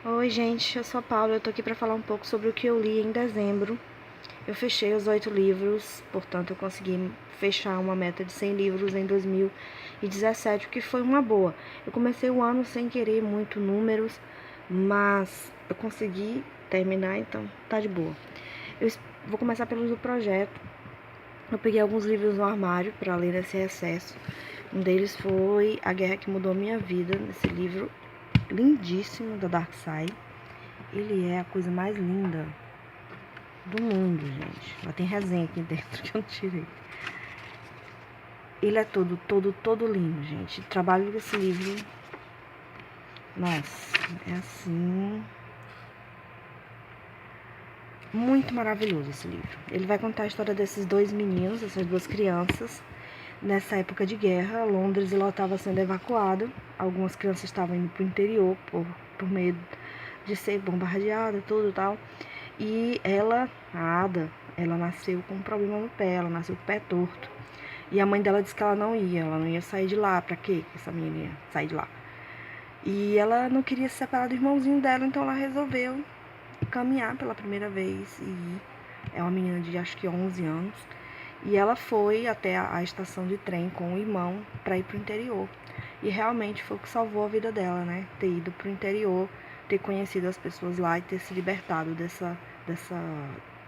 Oi, gente, eu sou a Paula, eu tô aqui pra falar um pouco sobre o que eu li em dezembro. Eu fechei os 8 livros, portanto eu consegui fechar uma meta de 100 livros em 2017, o que foi uma boa. Eu comecei o ano sem querer muito números, mas eu consegui terminar, então tá de boa. Eu vou começar pelos do projeto. Eu peguei alguns livros no armário pra ler nesse recesso. Um deles foi A Guerra que Mudou Minha Vida, nesse livro lindíssimo da Dark Side. Ele é a coisa mais linda do mundo, gente. Ela tem resenha aqui dentro que eu não tirei. Ele é todo lindo, gente. O trabalho desse livro, nossa, é assim, muito maravilhoso esse livro. Ele vai contar a história desses dois meninos, essas duas crianças. Nessa época de guerra, Londres ela estava sendo evacuada. Algumas crianças estavam indo para o interior por medo de ser bombardeada, tudo e tal. E ela, a Ada, ela nasceu com um problema no pé, ela nasceu com o pé torto. E a mãe dela disse que ela não ia sair de lá. Pra quê que essa menina ia sair de lá? E ela não queria se separar do irmãozinho dela, então ela resolveu caminhar pela primeira vez. E é uma menina de acho que 11 anos. E ela foi até a estação de trem com o irmão para ir pro interior. E realmente foi o que salvou a vida dela, né? Ter ido pro interior, ter conhecido as pessoas lá e ter se libertado dessa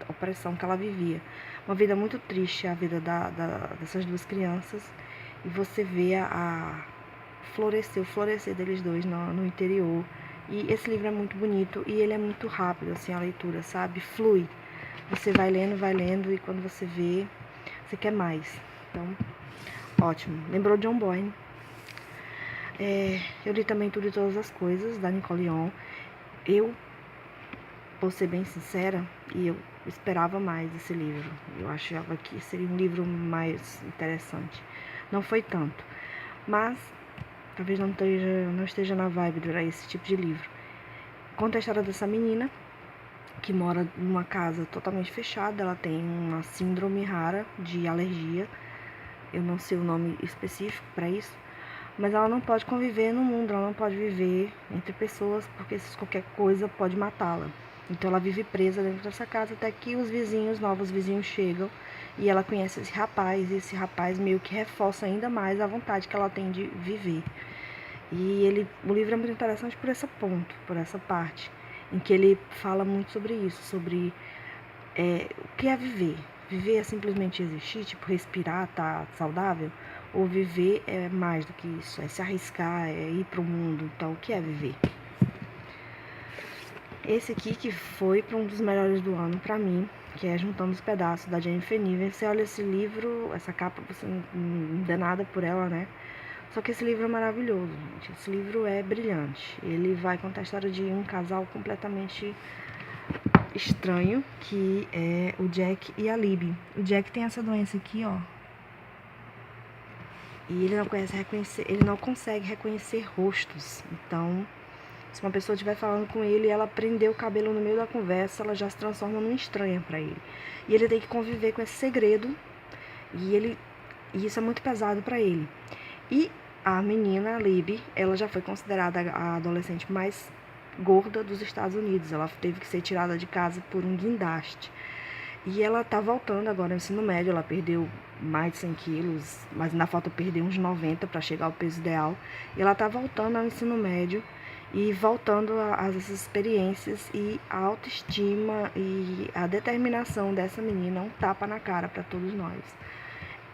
opressão que ela vivia. Uma vida muito triste, a vida dessas duas crianças. E você vê o florescer deles dois no interior. E esse livro é muito bonito e ele é muito rápido, assim, a leitura, sabe? Flui. Você vai lendo e quando você vê, você quer mais. Então, ótimo. Lembrou John Boyne. Eu li também Tudo e Todas as Coisas, da Nicole Young. Eu, vou ser bem sincera, e eu esperava mais desse livro. Eu achava que seria um livro mais interessante. Não foi tanto. Mas, talvez não esteja na vibe para esse tipo de livro. Conta a história dessa menina que mora numa casa totalmente fechada. Ela tem uma síndrome rara de alergia. Eu não sei o nome específico para isso. Mas ela não pode conviver no mundo, ela não pode viver entre pessoas, porque qualquer coisa pode matá-la. Então ela vive presa dentro dessa casa até que os vizinhos, novos vizinhos chegam e ela conhece esse rapaz, e esse rapaz meio que reforça ainda mais a vontade que ela tem de viver. E o livro é muito interessante por esse ponto, por essa parte, em que ele fala muito sobre isso, sobre o que é viver. Viver é simplesmente existir, tipo respirar, tá saudável, ou viver é mais do que isso, é se arriscar, é ir pro mundo. Então, o que é viver? Esse aqui que foi para um dos melhores do ano para mim, que é Juntando os Pedaços, da Jennifer Niven. Você olha esse livro, essa capa, você não dá nada por ela, né? Só que esse livro é maravilhoso, gente. Esse livro é brilhante. Ele vai contar a história de um casal completamente estranho, que é o Jack e a Libby. O Jack tem essa doença aqui, ó. E ele não consegue reconhecer rostos. Então, se uma pessoa estiver falando com ele e ela prender o cabelo no meio da conversa, ela já se transforma numa estranha para ele. E ele tem que conviver com esse segredo. E isso é muito pesado para ele. E a menina, a Libby, ela já foi considerada a adolescente mais gorda dos Estados Unidos. Ela teve que ser tirada de casa por um guindaste. E ela tá voltando agora no ensino médio, ela perdeu mais de 100 quilos, mas ainda falta perder uns 90 para chegar ao peso ideal. E ela tá voltando ao ensino médio e voltando às experiências, e a autoestima e a determinação dessa menina, um tapa na cara para todos nós.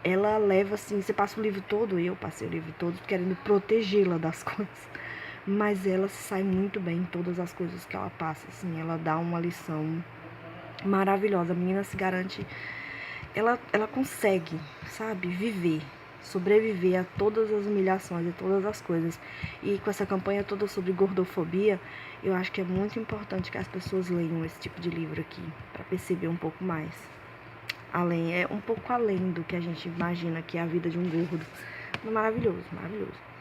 Ela leva assim, você passa o livro todo, eu passei o livro todo querendo protegê-la das coisas, mas ela se sai muito bem em todas as coisas que ela passa, assim, ela dá uma lição maravilhosa. A menina se garante, ela consegue, sabe, viver, sobreviver a todas as humilhações e todas as coisas. E com essa campanha toda sobre gordofobia, eu acho que é muito importante que as pessoas leiam esse tipo de livro aqui, para perceber um pouco mais. É um pouco além do que a gente imagina que é a vida de um gordo. Maravilhoso, maravilhoso.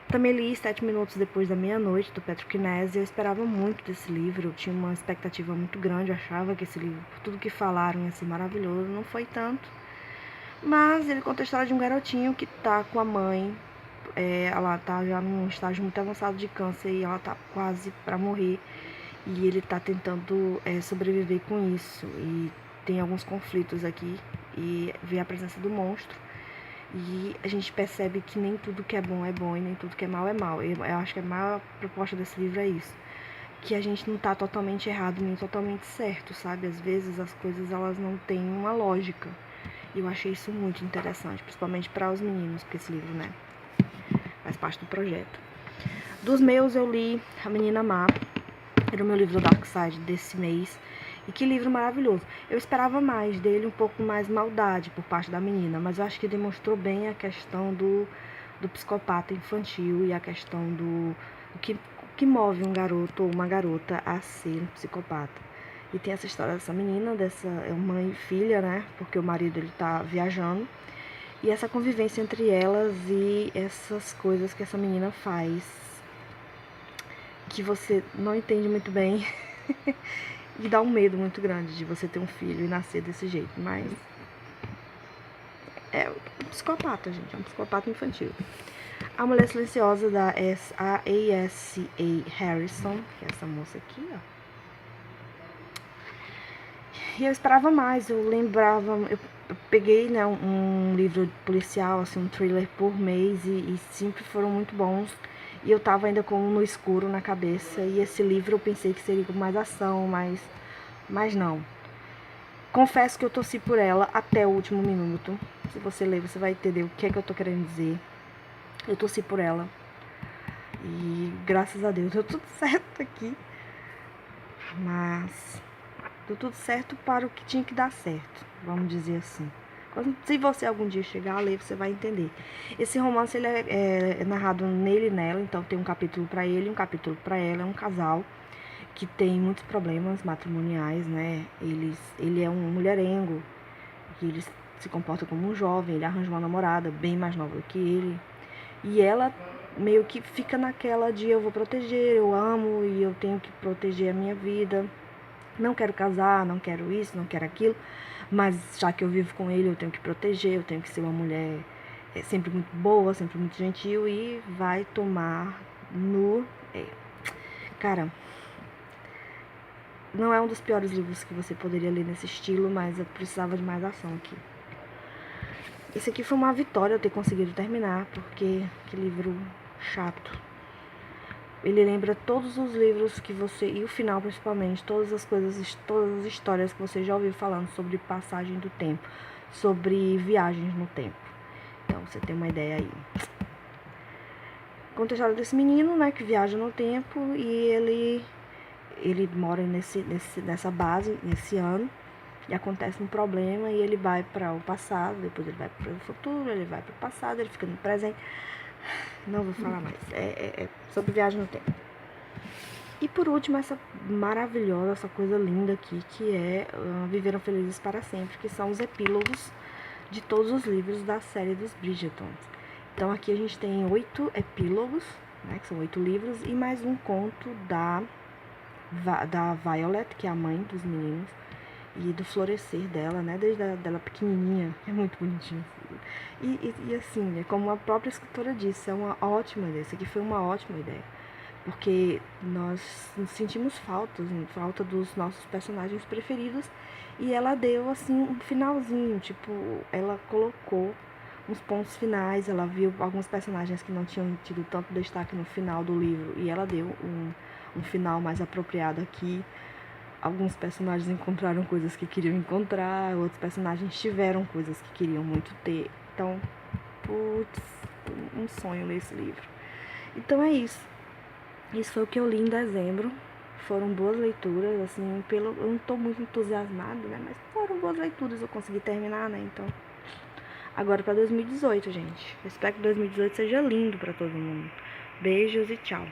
Também li 7 Minutos Depois da Meia-Noite, do Patrick Ness. Eu esperava muito desse livro, eu tinha uma expectativa muito grande, eu achava que esse livro, por tudo que falaram, ia ser maravilhoso. Não foi tanto, mas ele conta a história de um garotinho que tá com a mãe ela tá já num estágio muito avançado de câncer e ela tá quase pra morrer. E ele tá tentando sobreviver com isso. E tem alguns conflitos aqui. E vê a presença do monstro. E a gente percebe que nem tudo que é bom e nem tudo que é mal é mal. Eu acho que a maior proposta desse livro é isso. Que a gente não tá totalmente errado nem totalmente certo, sabe? Às vezes as coisas elas não têm uma lógica. E eu achei isso muito interessante, principalmente para os meninos, porque esse livro, né, faz parte do projeto. Dos meus eu li A Menina Má, era o meu livro do Dark Side desse mês. E que livro maravilhoso. Eu esperava mais dele, um pouco mais maldade por parte da menina, mas eu acho que demonstrou bem a questão do psicopata infantil e a questão do que move um garoto ou uma garota a ser um psicopata. E tem essa história dessa menina, dessa mãe e filha, né? Porque o marido ele tá viajando. E essa convivência entre elas e essas coisas que essa menina faz que você não entende muito bem. E dá um medo muito grande de você ter um filho e nascer desse jeito. Mas é um psicopata, gente. É um psicopata infantil. A Mulher Silenciosa, da A.S.A. Harrison, que é essa moça aqui, ó. E eu esperava mais, eu lembrava, eu peguei, né, um livro policial, assim, um thriller por mês e sempre foram muito bons. E eu tava ainda com No Escuro na cabeça, e esse livro eu pensei que seria com mais ação, mas não. Confesso que eu torci por ela até o último minuto. Se você ler, você vai entender o que é que eu tô querendo dizer. Eu torci por ela. E graças a Deus deu tudo certo aqui. Mas deu tudo certo para o que tinha que dar certo, vamos dizer assim. Se você algum dia chegar a ler, você vai entender. Esse romance ele é narrado nele e nela, então tem um capítulo para ele e um capítulo para ela. É um casal que tem muitos problemas matrimoniais, né? Ele é um mulherengo, e ele se comporta como um jovem, ele arranja uma namorada bem mais nova que ele. E ela meio que fica naquela de eu vou proteger, eu amo e eu tenho que proteger a minha vida. Não quero casar, não quero isso, não quero aquilo, mas já que eu vivo com ele, eu tenho que proteger, eu tenho que ser uma mulher sempre muito boa, sempre muito gentil e vai tomar no... Cara, não é um dos piores livros que você poderia ler nesse estilo, mas eu precisava de mais ação aqui. Esse aqui foi uma vitória eu ter conseguido terminar, porque que livro chato. Ele lembra todos os livros que você, e o final principalmente, todas as coisas, todas as histórias que você já ouviu falando sobre passagem do tempo, sobre viagens no tempo. Então você tem uma ideia aí. Conta a história desse menino, né, que viaja no tempo e ele mora nessa base, nesse ano, e acontece um problema e ele vai para o passado, depois ele vai para o futuro, ele vai para o passado, ele fica no presente. Não vou falar mais. É sobre viagem no tempo. E por último, essa maravilhosa, essa coisa linda aqui, que é Viveram Felizes para Sempre, que são os epílogos de todos os livros da série dos Bridgertons. Então aqui a gente tem 8 epílogos, né, que são 8 livros, e mais um conto da Violet, que é a mãe dos meninos, e do florescer dela, né, desde dela pequenininha. É muito bonitinho. E assim, como a própria escritora disse, é uma ótima ideia. Isso aqui foi uma ótima ideia. Porque nós sentimos falta dos nossos personagens preferidos. E ela deu, assim, um finalzinho. Tipo, ela colocou uns pontos finais. Ela viu alguns personagens que não tinham tido tanto destaque no final do livro. E ela deu um final mais apropriado aqui. Alguns personagens encontraram coisas que queriam encontrar. Outros personagens tiveram coisas que queriam muito ter. Então, putz, um sonho ler esse livro. Então é isso. Isso foi o que eu li em dezembro. Foram boas leituras, assim, eu não tô muito entusiasmada, né? Mas foram boas leituras, eu consegui terminar, né? Então, agora pra 2018, gente. Eu espero que 2018 seja lindo pra todo mundo. Beijos e tchau.